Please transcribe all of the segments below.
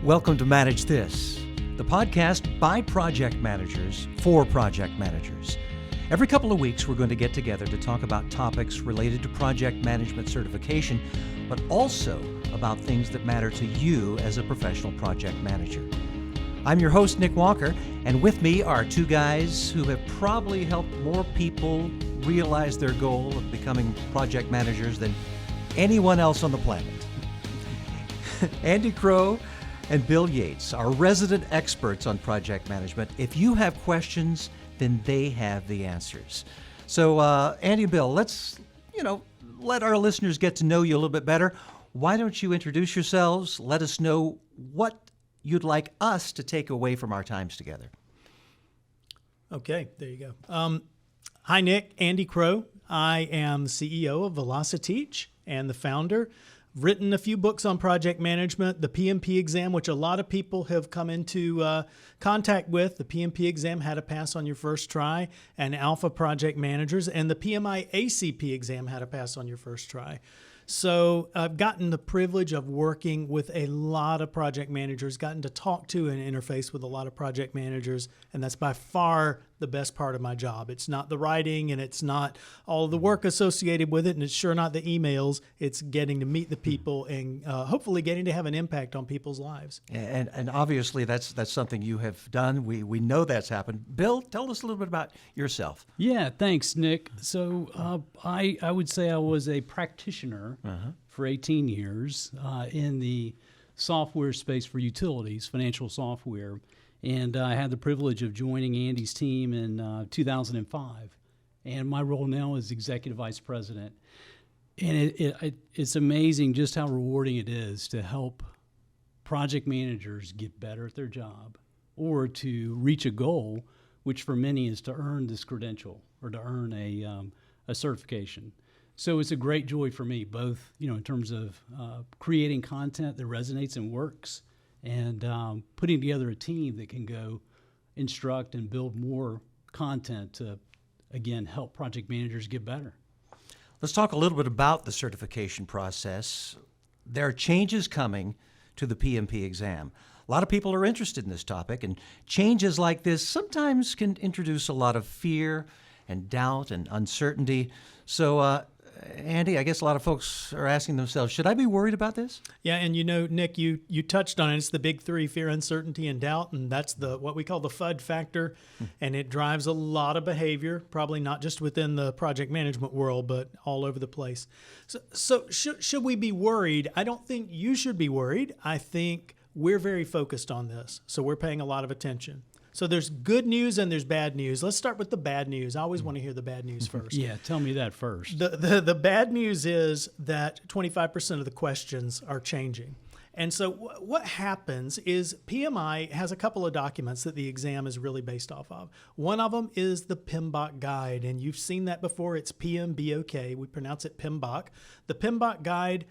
Welcome to Manage This, the podcast by project managers for project managers. Every couple of weeks, we're going to get together to talk about topics related to project management certification, but also about things that matter to you as a professional project manager. I'm your host, Nick Walker, and with me are two guys who have probably helped more people realize their goal of becoming project managers than anyone else on the planet. Andy Crowe and Bill Yates are resident experts on project management. If you have questions, then they have the answers. So, Andy and Bill, let's, let our listeners get to know you a little bit better. Why don't you introduce yourselves? Let us know what you'd like us to take away from our times together. Okay, there you go. Hi, Nick. Andy Crowe. I am the CEO of Velociteach and the founder. Written a few books on project management, the PMP exam, which a lot of people have come into contact with. The PMP exam, how to pass on your first try, and Alpha Project Managers, and the PMI ACP exam, how to pass on your first try. So I've gotten the privilege of working with a lot of project managers, gotten to talk to and interface with a lot of project managers, and that's by far the best part of my job. It's not the writing, and it's not all of the work associated with it, and it's sure not the emails. It's getting to meet the people and hopefully getting to have an impact on people's lives. And obviously that's something you have done. We know that's happened. Bill, tell us a little bit about yourself. Yeah, thanks, Nick. So I would say I was a practitioner for 18 years in the software space for utilities, financial software. And I had the privilege of joining Andy's team in 2005. And my role now is Executive Vice President. And it's amazing just how rewarding it is to help project managers get better at their job or to reach a goal, which for many is to earn this credential or to earn a certification. So it's a great joy for me, both in terms of creating content that resonates and works, and putting together a team that can go instruct and build more content to, again, help project managers get better. Let's talk a little bit about the certification process. There are changes coming to the PMP exam. A lot of people are interested in this topic, and changes like this sometimes can introduce a lot of fear and doubt and uncertainty. So, Andy, I guess a lot of folks are asking themselves, should I be worried about this? Yeah, and Nick, you touched on it. It's the big three: fear, uncertainty, and doubt, and that's what we call the FUD factor, and it drives a lot of behavior, probably not just within the project management world, but all over the place. So should we be worried? I don't think you should be worried. I think we're very focused on this, so we're paying a lot of attention. So there's good news and there's bad news. Let's start with the bad news. I always want to hear the bad news first. Yeah, tell me that first. The bad news is that 25% of the questions are changing. And so what happens is PMI has a couple of documents that the exam is really based off of. One of them is the PMBOK guide, and you've seen that before. It's PMBOK. We pronounce it PMBOK. The PMBOK guide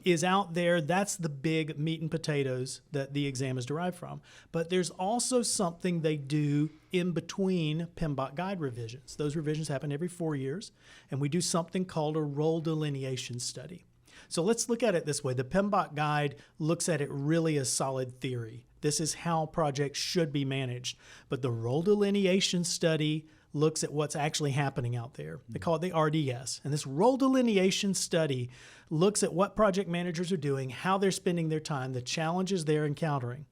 is out there. That's the big meat and potatoes that the exam is derived from. But there's also something they do in between PMBOK guide revisions. Those revisions happen every 4 years, and we do something called a role delineation study. So let's look at it this way. The PMBOK guide looks at it really as solid theory. This is how projects should be managed. But the role delineation study looks at what's actually happening out there. They call it the RDS. And this role delineation study looks at what project managers are doing, how they're spending their time, the challenges they're encountering.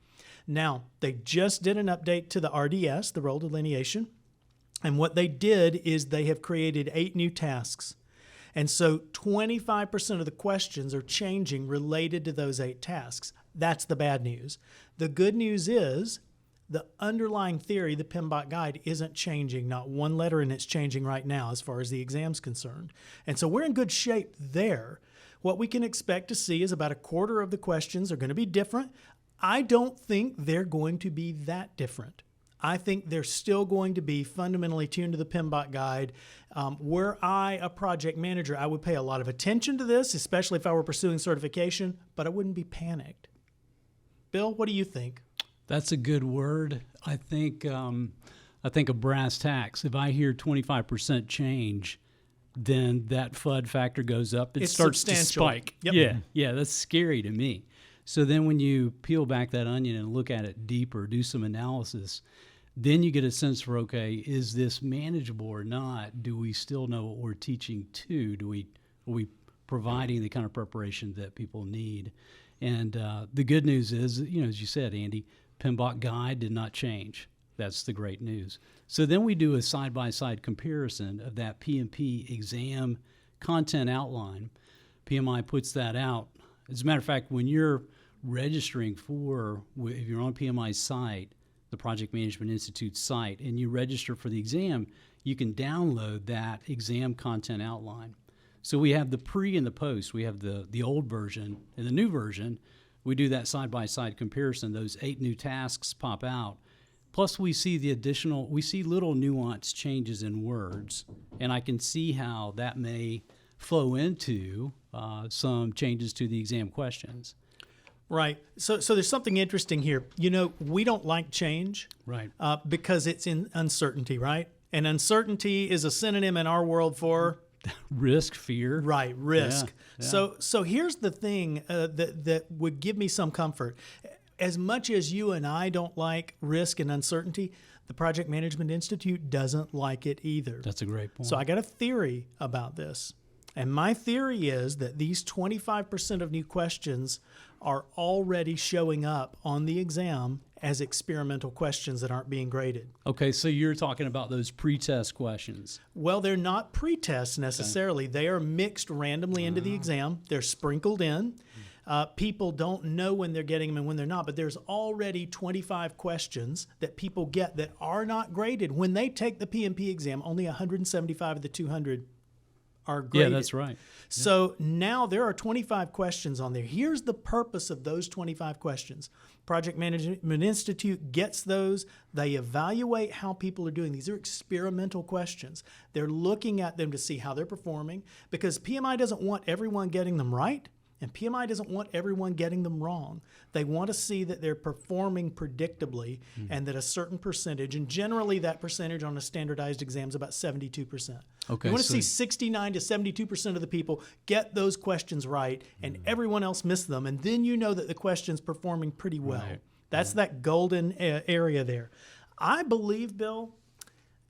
Now, they just did an update to the RDS, the role delineation. And what they did is they have created 8 new tasks. And so 25% of the questions are changing related to those 8 tasks. That's the bad news. The good news is the underlying theory, the PMBOK guide, isn't changing. Not one letter in it's changing right now as far as the exam's concerned. And so we're in good shape there. What we can expect to see is about a quarter of the questions are going to be different. I don't think they're going to be that different. I think they're still going to be fundamentally tuned to the PMBOK guide. Were I a project manager, I would pay a lot of attention to this, especially if I were pursuing certification, but I wouldn't be panicked. Bill, what do you think? That's a good word. I think of brass tacks. If I hear 25% change, then that FUD factor goes up. It starts to spike. Yep. Yeah, that's scary to me. So then when you peel back that onion and look at it deeper, do some analysis, then you get a sense for, okay, is this manageable or not? Do we still know what we're teaching to? Are we providing the kind of preparation that people need? And the good news is, as you said, Andy, PMBOK guide did not change. That's the great news. So then we do a side-by-side comparison of that PMP exam content outline. PMI puts that out. As a matter of fact, when you're registering if you're on PMI's site, the Project Management Institute site, and you register for the exam, you can download that exam content outline. So we have the pre and the post. We have the old version and the new version. We do that side-by-side comparison. Those 8 new tasks pop out. Plus, we see little nuanced changes in words, and I can see how that may flow into some changes to the exam questions. Right. So there's something interesting here. We don't like change, Right. Because it's in uncertainty, right? And uncertainty is a synonym in our world for Risk, fear. right, risk. Yeah. So here's the thing that would give me some comfort. As much as you and I don't like risk and uncertainty, the Project Management Institute doesn't like it either. That's a great point. So I got a theory about this. And my theory is that these 25% of new questions are already showing up on the exam as experimental questions that aren't being graded. Okay, so you're talking about those pre-test questions. Well, they're not pre-tests necessarily. Okay. They are mixed randomly into the exam. They're sprinkled in. People don't know when they're getting them and when they're not, but there's already 25 questions that people get that are not graded. When they take the PMP exam, only 175 of the 200 are graded. Yeah, that's right. So now there are 25 questions on there. Here's the purpose of those 25 questions. Project Management Institute gets those. They evaluate how people are doing. These are experimental questions. They're looking at them to see how they're performing because PMI doesn't want everyone getting them right. And PMI doesn't want everyone getting them wrong. They want to see that they're performing predictably and that a certain percentage, and generally that percentage on a standardized exam is about 72%. Okay, you want to see 69 to 72% of the people get those questions right and everyone else miss them, and then you know that the question's performing pretty well. Right. That's that golden area there. I believe, Bill,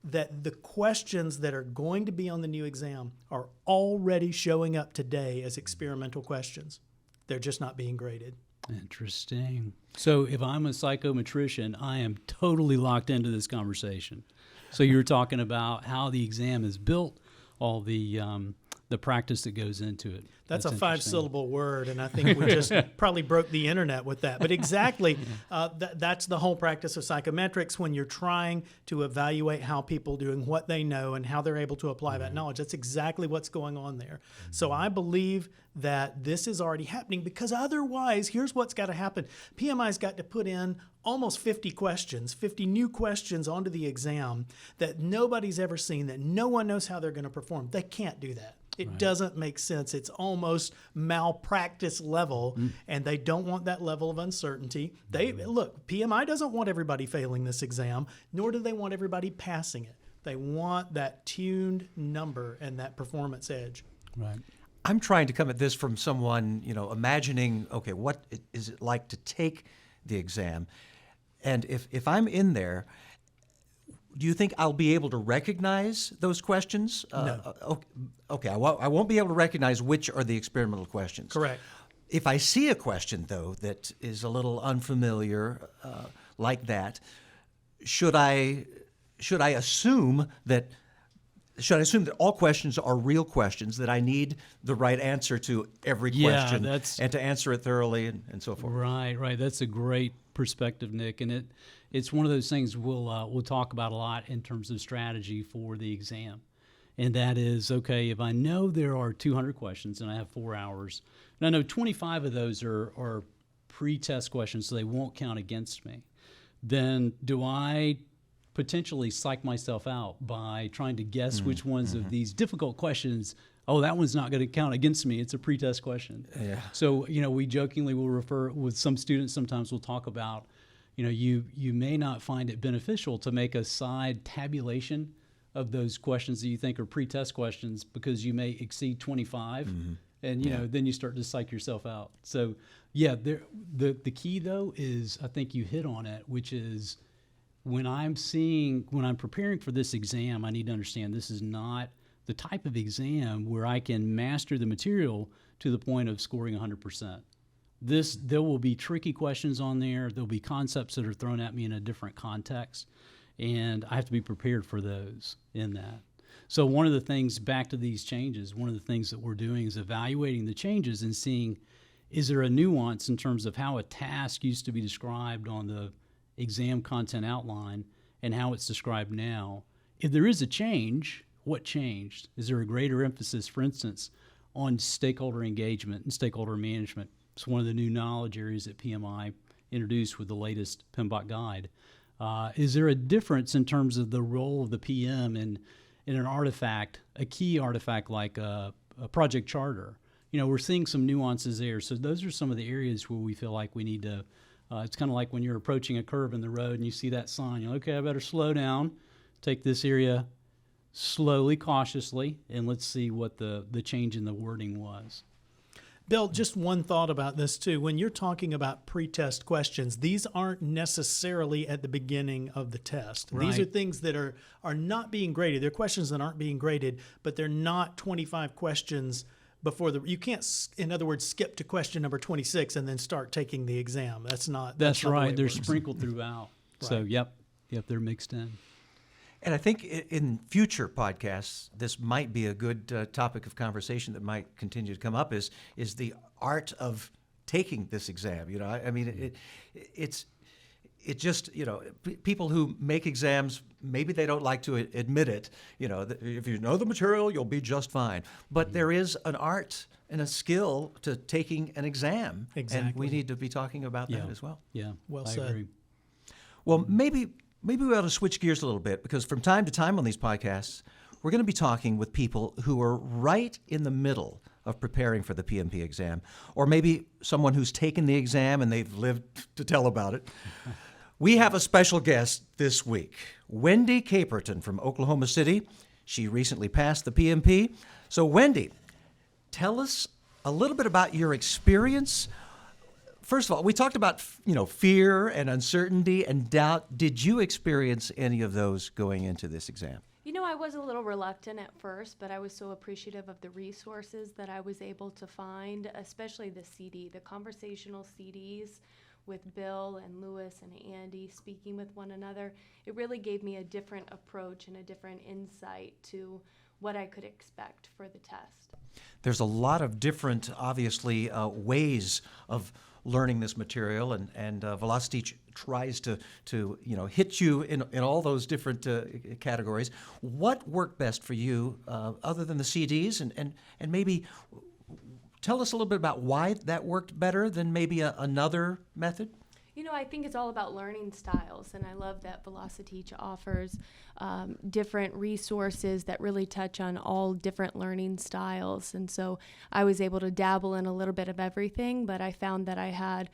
that the questions that are going to be on the new exam are already showing up today as experimental questions. They're just not being graded. Interesting. So if I'm a psychometrician, I am totally locked into this conversation. So you're talking about how the exam is built, all the practice that goes into it. That's a 5-syllable word, and I think we just probably broke the internet with that. But exactly, that's the whole practice of psychometrics when you're trying to evaluate how people are doing what they know and how they're able to apply that knowledge. That's exactly what's going on there. So I believe that this is already happening because otherwise, here's what's got to happen. PMI's got to put in almost 50 questions, 50 new questions onto the exam that nobody's ever seen, that no one knows how they're going to perform. They can't do that. It doesn't make sense. It's almost malpractice level, and they don't want that level of uncertainty. Look, PMI doesn't want everybody failing this exam, nor do they want everybody passing it. They want that tuned number and that performance edge. Right. I'm trying to come at this from someone, imagining, okay, what is it like to take the exam? And if I'm in there, do you think I'll be able to recognize those questions? No. Okay, I won't be able to recognize which are the experimental questions. Correct. If I see a question, though, that is a little unfamiliar like that, should I assume that all questions are real questions, that I need the right answer to every question and to answer it thoroughly and so forth? Right. That's a great perspective, Nick, and it's one of those things we'll talk about a lot in terms of strategy for the exam. And that is, okay, if I know there are 200 questions and I have 4 hours, and I know 25 of those are pre-test questions, so they won't count against me, then do I potentially psych myself out by trying to guess which ones of these difficult questions, that one's not going to count against me. It's a pre-test question. Yeah. So, we jokingly will refer with some students, sometimes we'll talk about, you may not find it beneficial to make a side tabulation of those questions that you think are pre-test questions because you may exceed 25 And, then you start to psych yourself out. So, yeah, the key, though, is I think you hit on it, which is when I'm preparing for this exam, I need to understand this is not the type of exam where I can master the material to the point of scoring 100%. There will be tricky questions on there. There'll be concepts that are thrown at me in a different context, and I have to be prepared for those in that. So one of the things, back to these changes, one of the things that we're doing is evaluating the changes and seeing, is there a nuance in terms of how a task used to be described on the exam content outline and how it's described now? If there is a change, what changed? Is there a greater emphasis, for instance, on stakeholder engagement and stakeholder management? It's one of the new knowledge areas that PMI introduced with the latest PMBOK guide. Is there a difference in terms of the role of the PM in an artifact, a key artifact like a project charter? We're seeing some nuances there. So those are some of the areas where we feel like we need to, it's kind of like when you're approaching a curve in the road and you see that sign, okay, I better slow down, take this area slowly, cautiously, and let's see what the change in the wording was. Bill, just one thought about this too. When you're talking about pre-test questions, these aren't necessarily at the beginning of the test. Right. These are things that are not being graded. They're questions that aren't being graded, but they're not 25 questions before you can't, in other words, skip to question number 26 and then start taking the exam. That's right. The they're sprinkled throughout. Right. So, yep, they're mixed in. And I think in future podcasts, this might be a good topic of conversation that might continue to come up is the art of taking this exam. It's just, people who make exams, maybe they don't like to admit it. If you know the material, you'll be just fine. But there is an art and a skill to taking an exam. Exactly. And we need to be talking about that as well. Yeah, well I said. agree. Well, maybe we ought to switch gears a little bit, because from time to time on these podcasts, we're going to be talking with people who are right in the middle of preparing for the PMP exam, or maybe someone who's taken the exam and they've lived to tell about it. We have a special guest this week, Wendy Caperton from Oklahoma City. She recently passed the PMP. So, Wendy, tell us a little bit about your experience. First of all, we talked about, fear and uncertainty and doubt. Did you experience any of those going into this exam? I was a little reluctant at first, but I was so appreciative of the resources that I was able to find, especially the conversational CDs with Bill and Lewis and Andy speaking with one another. It really gave me a different approach and a different insight to what I could expect for the test. There's a lot of different, obviously, ways of learning this material, and Velocity tries to hit you in all those different categories. What worked best for you, other than the CDs, and maybe tell us a little bit about why that worked better than maybe another method? I think it's all about learning styles, and I love that Velocity offers different resources that really touch on all different learning styles. And so I was able to dabble in a little bit of everything, but I found that I had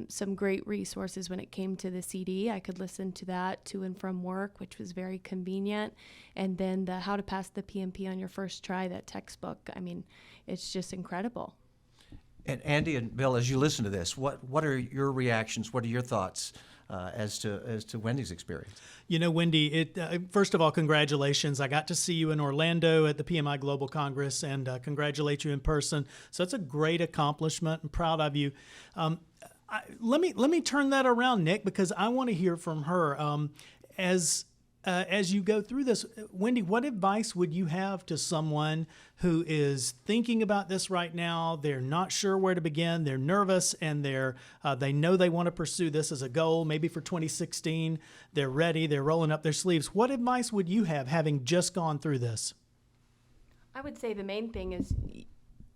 some great resources when it came to the CD. I could listen to that to and from work, which was very convenient. And then the How to Pass the PMP on Your First Try, that textbook, it's just incredible. And Andy and Bill, as you listen to this, what are your reactions? What are your thoughts as to Wendy's experience? Wendy, first of all, congratulations. I got to see you in Orlando at the PMI Global Congress, and congratulate you in person. So it's a great accomplishment. I'm proud of you. Let me turn that around, Nick, because I want to hear from her. As you go through this, Wendy, what advice would you have to someone who is thinking about this right now? They're not sure where to begin. They're nervous, and they know they want to pursue this as a goal, maybe for 2016. They're ready. They're rolling up their sleeves. What advice would you have, having just gone through this? I would say the main thing is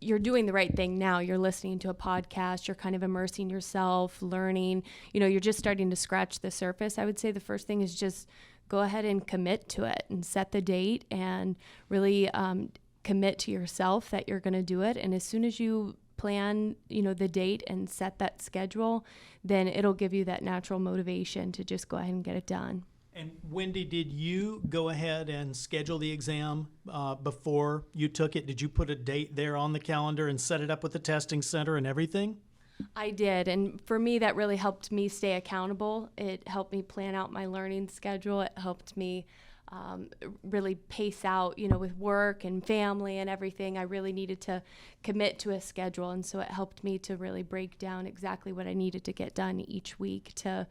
you're doing the right thing now. You're listening to a podcast. You're kind of immersing yourself, learning. You're just starting to scratch the surface. I would say the first thing is just go ahead and commit to it and set the date and really commit to yourself that you're going to do it. And as soon as you plan, the date and set that schedule, then it'll give you that natural motivation to just go ahead and get it done. And Wendy, did you go ahead and schedule the exam before you took it? Did you put a date there on the calendar and set it up with the testing center and everything? I did, and for me, that really helped me stay accountable. It helped me plan out my learning schedule. It helped me really pace out, with work and family and everything. I really needed to commit to a schedule, and so it helped me to really break down exactly what I needed to get done each week to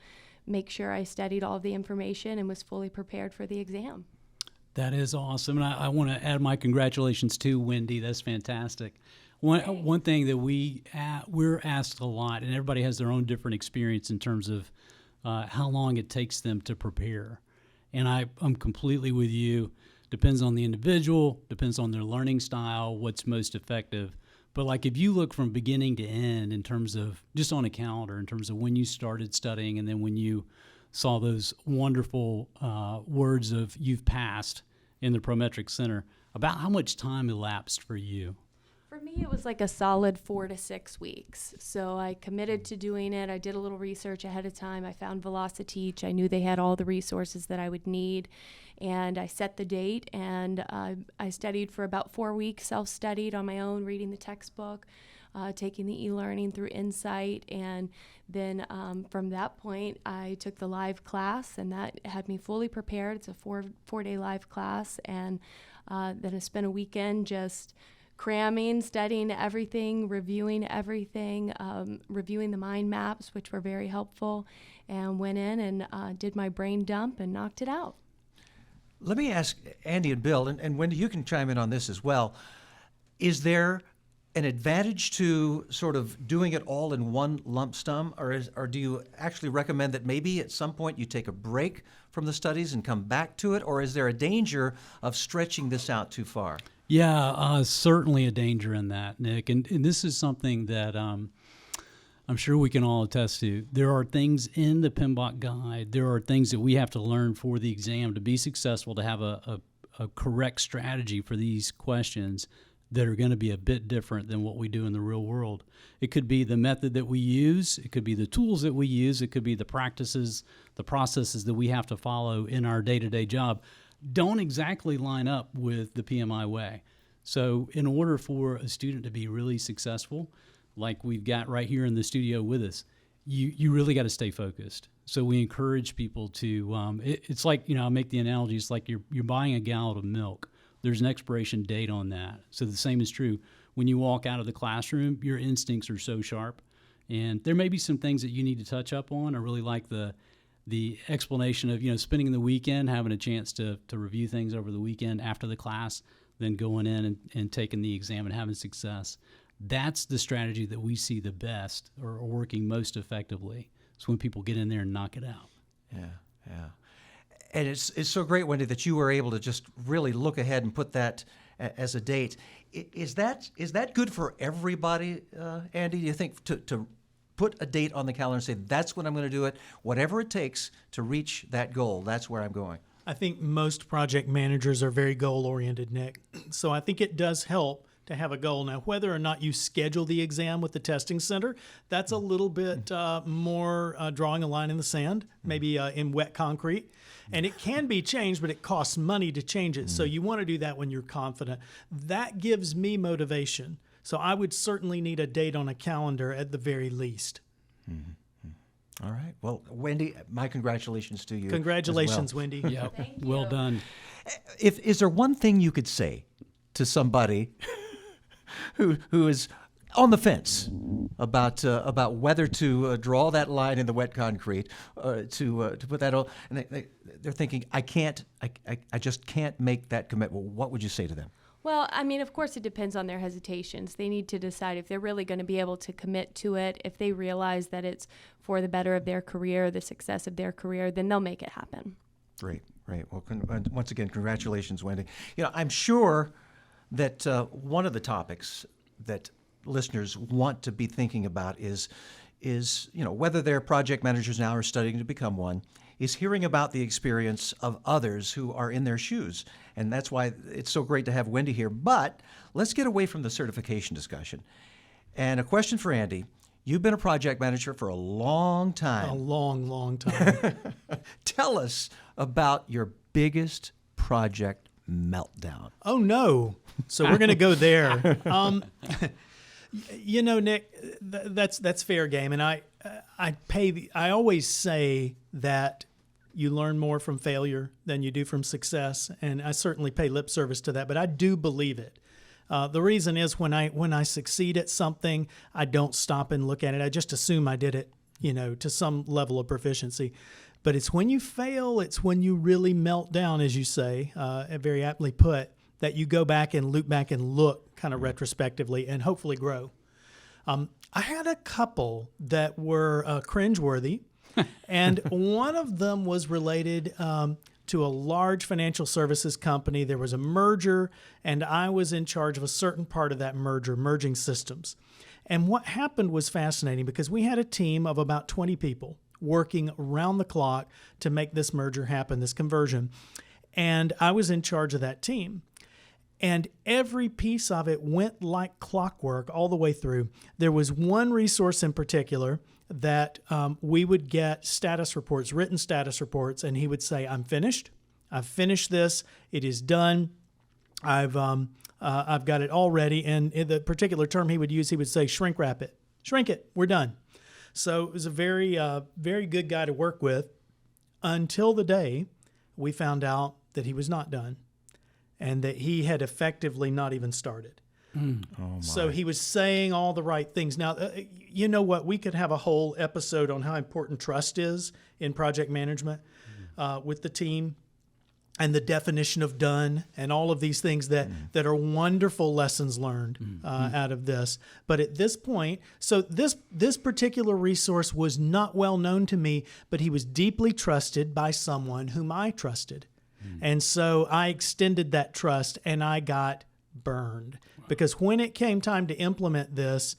make sure I studied all of the information and was fully prepared for the exam. That is awesome. And I want to add my congratulations to Wendy. That's fantastic. One thing that we're asked a lot, and everybody has their own different experience in terms of how long it takes them to prepare. And I'm completely with you. Depends on the individual, depends on their learning style, what's most effective. But like if you look from beginning to end in terms of just on a calendar, in terms of when you started studying and then when you saw those wonderful words of you've passed in the Prometric Center, about how much time elapsed for you? For me, it was like a solid 4 to 6 weeks. So I committed to doing it. I did a little research ahead of time. I found VelociTeach. I knew they had all the resources that I would need. And I set the date, and I studied for about 4 weeks, self-studied on my own, reading the textbook, taking the e-learning through Insight. And then from that point, I took the live class, and that had me fully prepared. It's a four-day live class. And then I spent a weekend just cramming, studying everything, reviewing everything, reviewing the mind maps, which were very helpful, and went in and did my brain dump and knocked it out. Let me ask Andy and Bill, and Wendy, you can chime in on this as well. Is there an advantage to sort of doing it all in one lump sum, or do you actually recommend that maybe at some point you take a break from the studies and come back to it, or is there a danger of stretching this out too far? Yeah, certainly a danger in that, Nick. And this is something that I'm sure we can all attest to. There are things in the PMBOK guide. There are things that we have to learn for the exam to be successful, to have a correct strategy for these questions that are going to be a bit different than what we do in the real world. It could be the method that we use. It could be the tools that we use. It could be the practices, the processes that we have to follow in our day-to-day job. Don't exactly line up with the PMI way. So in order for a student to be really successful, like we've got right here in the studio with us, you really got to stay focused. So we encourage people to, it's like, I'll make the analogy, it's like you're buying a gallon of milk. There's an expiration date on that. So the same is true. When you walk out of the classroom, your instincts are so sharp. And there may be some things that you need to touch up on. I really like the explanation of, spending the weekend, having a chance to review things over the weekend after the class, then going in and taking the exam and having success. That's the strategy that we see the best or working most effectively. It's when people get in there and knock it out. Yeah. And it's so great, Wendy, that you were able to just really look ahead and put that as a date. Is that good for everybody, Andy? Do you think to put a date on the calendar and say, that's when I'm going to do it, whatever it takes to reach that goal, that's where I'm going? I think most project managers are very goal-oriented, Nick. So I think it does help to have a goal. Now, whether or not you schedule the exam with the testing center, that's a little bit more drawing a line in the sand, maybe in wet concrete. And it can be changed, but it costs money to change it. So you want to do that when you're confident. That gives me motivation. So I would certainly need a date on a calendar at the very least. Mm-hmm. All right. Well, Wendy, my congratulations to you. Congratulations, as well. Wendy. Yeah, well done. Is there one thing you could say to somebody who is on the fence about whether to draw that line in the wet concrete, to put that on, and they're thinking, I just can't make that commitment? What would you say to them? Well, I mean, of course, it depends on their hesitations. They need to decide if they're really going to be able to commit to it. If they realize that it's for the better of their career, the success of their career, then they'll make it happen. Great. Well, once again, congratulations, Wendy. I'm sure that one of the topics that listeners want to be thinking about is whether they're project managers now or studying to become one, is hearing about the experience of others who are in their shoes. And that's why it's so great to have Wendy here. But let's get away from the certification discussion. And a question for Andy. You've been a project manager for a long time. A long, long time. Tell us about your biggest project meltdown. Oh no! So we're going to go there. Nick, that's fair game, and I always say that you learn more from failure than you do from success, and I certainly pay lip service to that. But I do believe it. The reason is when I succeed at something, I don't stop and look at it. I just assume I did it, to some level of proficiency. But it's when you fail, it's when you really melt down, as you say, very aptly put, that you go back and loop back and look kind of retrospectively and hopefully grow. I had a couple that were cringeworthy, and one of them was related to a large financial services company. There was a merger, and I was in charge of a certain part of that merger, merging systems. And what happened was fascinating because we had a team of about 20 people working around the clock to make this merger happen, this conversion. And I was in charge of that team. And every piece of it went like clockwork all the way through. There was one resource in particular that we would get status reports, written status reports, and he would say, "I'm finished. I've finished this. It is done. I've got it all ready." And in the particular term he would use, he would say, "Shrink wrap it. Shrink it. We're done." So it was a very, very good guy to work with until the day we found out that he was not done and that he had effectively not even started. So he was saying all the right things. Now, you know what? We could have a whole episode on how important trust is in project management with the team and the definition of done and all of these things that are wonderful lessons learned out of this. But at this point, so this particular resource was not well known to me, but he was deeply trusted by someone whom I trusted. And so I extended that trust and I got burned. Because when it came time to implement this,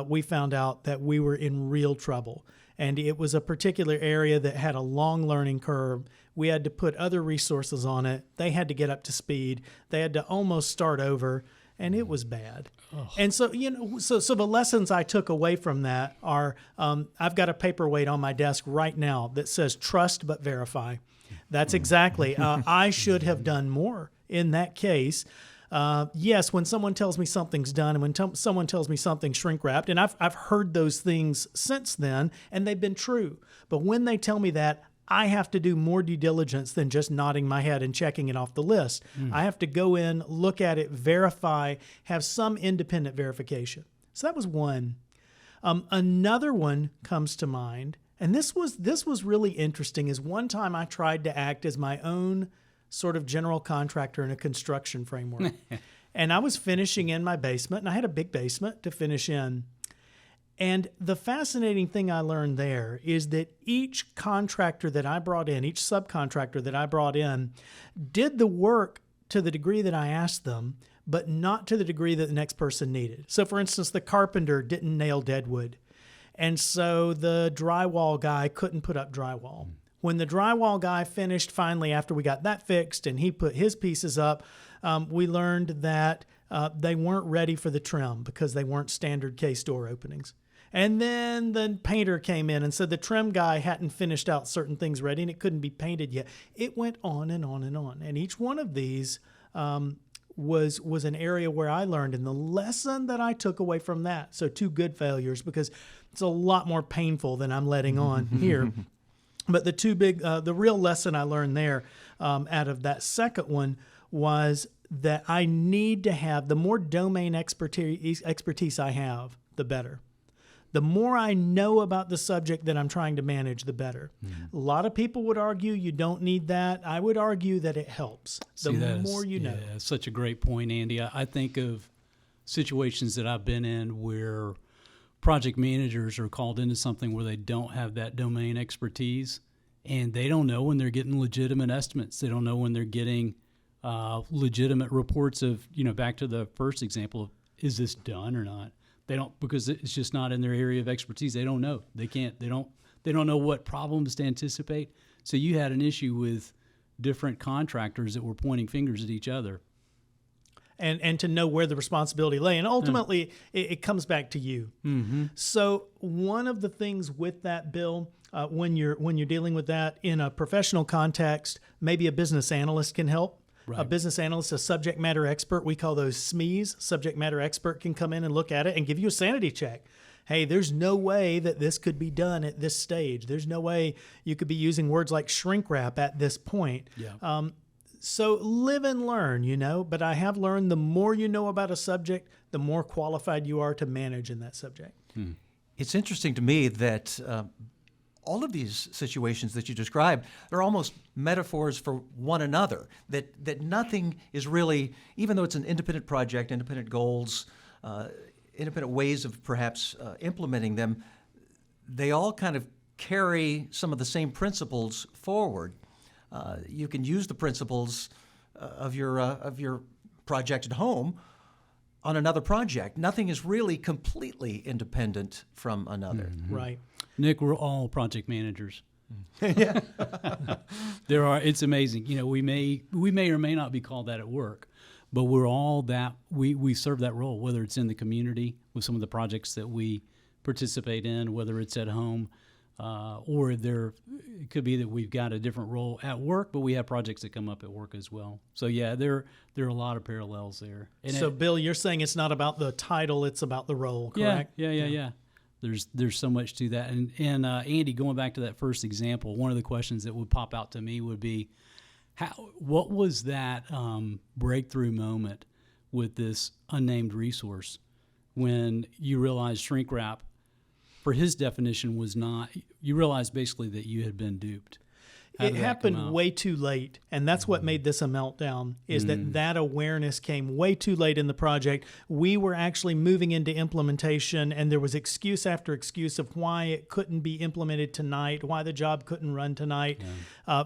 we found out that we were in real trouble. And it was a particular area that had a long learning curve. We had to put other resources on it. They had to get up to speed. They had to almost start over, and it was bad. Oh. And so, so the lessons I took away from that are, I've got a paperweight on my desk right now that says trust but verify. That's exactly. I should have done more in that case. Yes, when someone tells me something's done and when someone tells me something's shrink-wrapped, and I've heard those things since then, and they've been true. But when they tell me that, I have to do more due diligence than just nodding my head and checking it off the list. I have to go in, look at it, verify, have some independent verification. So that was one. Another one comes to mind, and this was really interesting, is one time I tried to act as my own sort of general contractor in a construction framework. And I was finishing in my basement, and I had a big basement to finish in. And the fascinating thing I learned there is that each contractor that I brought in, each subcontractor that I brought in, did the work to the degree that I asked them, but not to the degree that the next person needed. So for instance, the carpenter didn't nail deadwood. And so the drywall guy couldn't put up drywall. When the drywall guy finished finally after we got that fixed and he put his pieces up, we learned that they weren't ready for the trim because they weren't standard case door openings. And then the painter came in and said the trim guy hadn't finished out certain things ready and it couldn't be painted yet. It went on and on and on. And each one of these was an area where I learned, and the lesson that I took away from that, so two good failures because it's a lot more painful than I'm letting on here. But the real lesson I learned there out of that second one was that I need to have, the more domain expertise I have, the better. The more I know about the subject that I'm trying to manage, the better. A lot of people would argue you don't need that. I would argue that it helps. The more you know. Yeah, that's such a great point, Andy. I think of situations that I've been in where project managers are called into something where they don't have that domain expertise, and they don't know when they're getting legitimate estimates. They don't know when they're getting legitimate reports of, back to the first example, is this done or not? They don't, because it's just not in their area of expertise. They don't know. They don't know what problems to anticipate. So you had an issue with different contractors that were pointing fingers at each other. and to know where the responsibility lay. And ultimately, it comes back to you. So one of the things with that, Bill, when you're dealing with that in a professional context, maybe a business analyst can help. Right. A business analyst, a subject matter expert, we call those SMEs, subject matter expert, can come in and look at it and give you a sanity check. Hey, there's no way that this could be done at this stage. There's no way you could be using words like shrink wrap at this point. Yeah. So live and learn, but I have learned the more you know about a subject, the more qualified you are to manage in that subject. It's interesting to me that all of these situations that you described are almost metaphors for one another, that nothing is really, even though it's an independent project, independent goals, independent ways of perhaps implementing them, they all kind of carry some of the same principles forward. You can use the principles of your project at home on another project. Nothing is really completely independent from another. Right. Nick, we're all project managers. Yeah. It's amazing. We may or may not be called that at work, but we're all that. We serve that role, whether it's in the community with some of the projects that we participate in, whether it's at home, or it could be that we've got a different role at work, but we have projects that come up at work as well. So yeah, there are a lot of parallels there. And so Bill, you're saying it's not about the title, it's about the role, correct? Yeah. There's so much to that. And Andy, going back to that first example, one of the questions that would pop out to me would be, what was that breakthrough moment with this unnamed resource when you realized shrink wrap, for his definition, was not, you realized basically that you had been duped? It happened way too late, and that's what made this a meltdown, is that awareness came way too late in the project. We were actually moving into implementation, and there was excuse after excuse of why it couldn't be implemented tonight, why the job couldn't run tonight.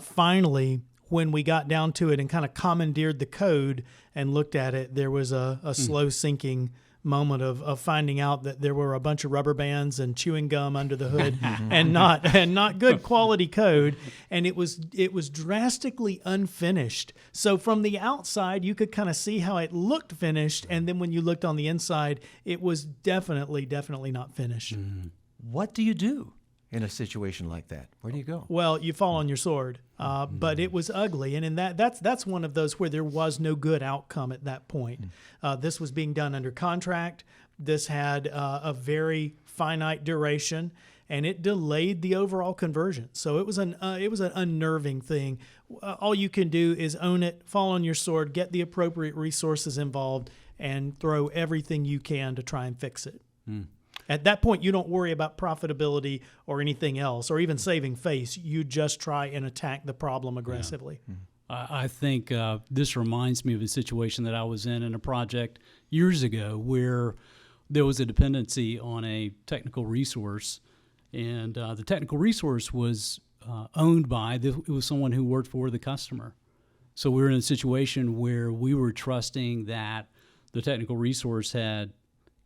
Finally, when we got down to it and kind of commandeered the code and looked at it, there was a slow sinking moment of finding out that there were a bunch of rubber bands and chewing gum under the hood and not good quality code, and it was drastically unfinished. So from the outside you could kind of see how it looked finished, and then when you looked on the inside it was definitely not finished. What do you do in a situation like that? Where do you go? Well, you fall on your sword, but it was ugly, and in that's one of those where there was no good outcome at that point. This was being done under contract. This had a very finite duration, and it delayed the overall conversion. So it was an unnerving thing. All you can do is own it, fall on your sword, get the appropriate resources involved, and throw everything you can to try and fix it. At that point, you don't worry about profitability or anything else, or even saving face. You just try and attack the problem aggressively. I think this reminds me of a situation that I was in a project years ago where there was a dependency on a technical resource, and the technical resource was owned by, it was someone who worked for the customer. So we were in a situation where we were trusting that the technical resource had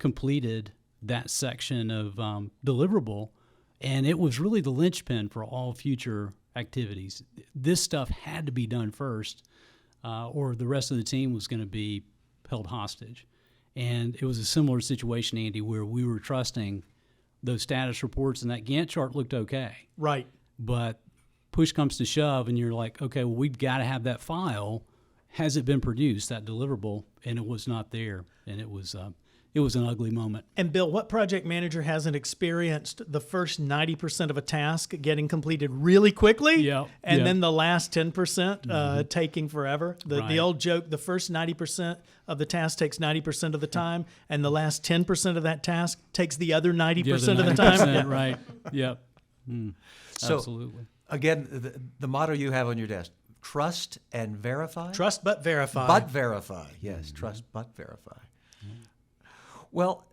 completed that section of deliverable, and it was really the linchpin for all future activities. This stuff had to be done first, or the rest of the team was going to be held hostage. And it was a similar situation, Andy, where we were trusting those status reports, and that Gantt chart looked okay. Right. But push comes to shove, and you're like, okay, well, we've got to have that file. Has it been produced, that deliverable? And it was not there, and it was an ugly moment. And Bill, what project manager hasn't experienced the first 90% of a task getting completed really quickly, and then the last 10% taking forever? The old joke, the first 90% of the task takes 90% of the time, and the last 10% of that task takes the other 90% of the time. Right. Yep. So, absolutely. Again, the motto you have on your desk: trust and verify. Trust but verify. But verify. Yes, trust but verify. Well,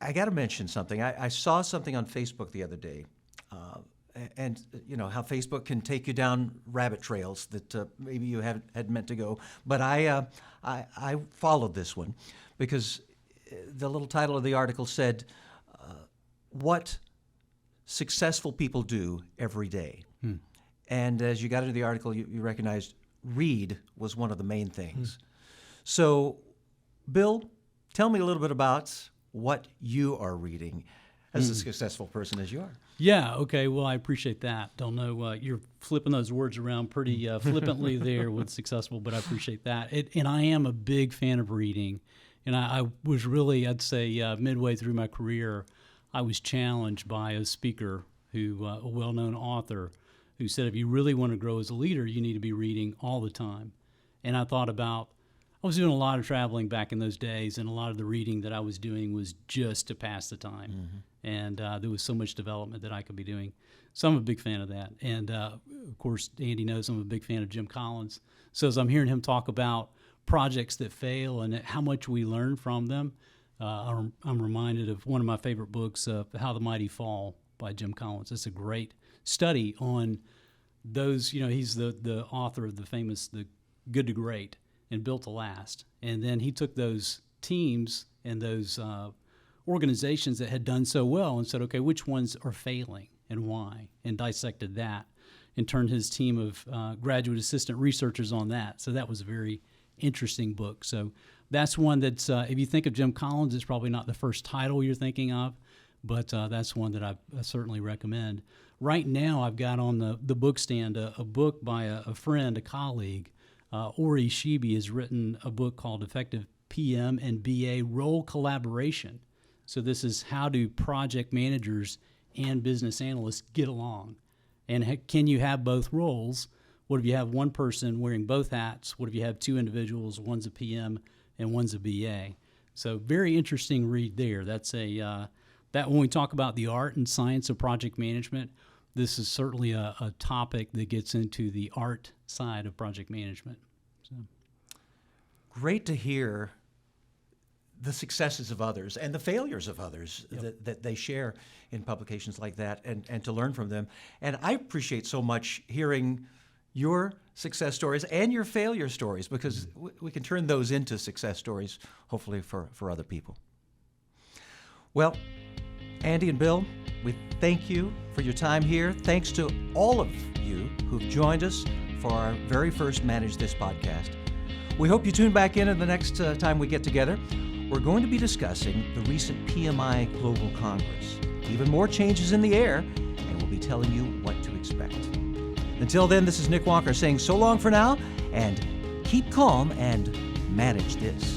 I got to mention something. I saw something on Facebook the other day, and you know how Facebook can take you down rabbit trails that maybe you had meant to go. But I followed this one because the little title of the article said, "What successful people do every day." And as you got into the article, you recognized read was one of the main things. So Bill, tell me a little bit about what you are reading as a successful person as you are. Yeah, okay. Well, I appreciate that. Don't know, you're flipping those words around pretty flippantly there with successful, but I appreciate that. And I am a big fan of reading. And I was really, I'd say, midway through my career, I was challenged by a speaker a well-known author, who said, if you really want to grow as a leader, you need to be reading all the time. And I thought about, I was doing a lot of traveling back in those days, and a lot of the reading that I was doing was just to pass the time. Mm-hmm. And there was so much development that I could be doing. So I'm a big fan of that. And of course, Andy knows I'm a big fan of Jim Collins. So as I'm hearing him talk about projects that fail and how much we learn from them, I'm reminded of one of my favorite books, How the Mighty Fall by Jim Collins. It's a great study on those, he's the author of the famous The Good to Great and Built to Last. And then he took those teams and those organizations that had done so well and said, okay, which ones are failing and why? And dissected that and turned his team of graduate assistant researchers on that. So that was a very interesting book. So that's one that's, if you think of Jim Collins, it's probably not the first title you're thinking of, but that's one that I certainly recommend. Right now, I've got on the book stand a book by a friend, a colleague. Ori Shibi has written a book called Effective PM and BA Role Collaboration. So this is how do project managers and business analysts get along? And can you have both roles? What if you have one person wearing both hats? What if you have two individuals, one's a PM and one's a BA? So very interesting read there. That's that when we talk about the art and science of project management, this is certainly a topic that gets into the art side of project management. So. Great to hear the successes of others and the failures of others that they share in publications like that, and to learn from them. And I appreciate so much hearing your success stories and your failure stories, because we can turn those into success stories, hopefully for other people. Well, Andy and Bill, we thank you for your time here. Thanks to all of you who've joined us for our very first Manage This podcast. We hope you tune back in the next time we get together. We're going to be discussing the recent PMI Global Congress. Even more changes in the air, and we'll be telling you what to expect. Until then, this is Nick Walker saying so long for now, and keep calm and manage this.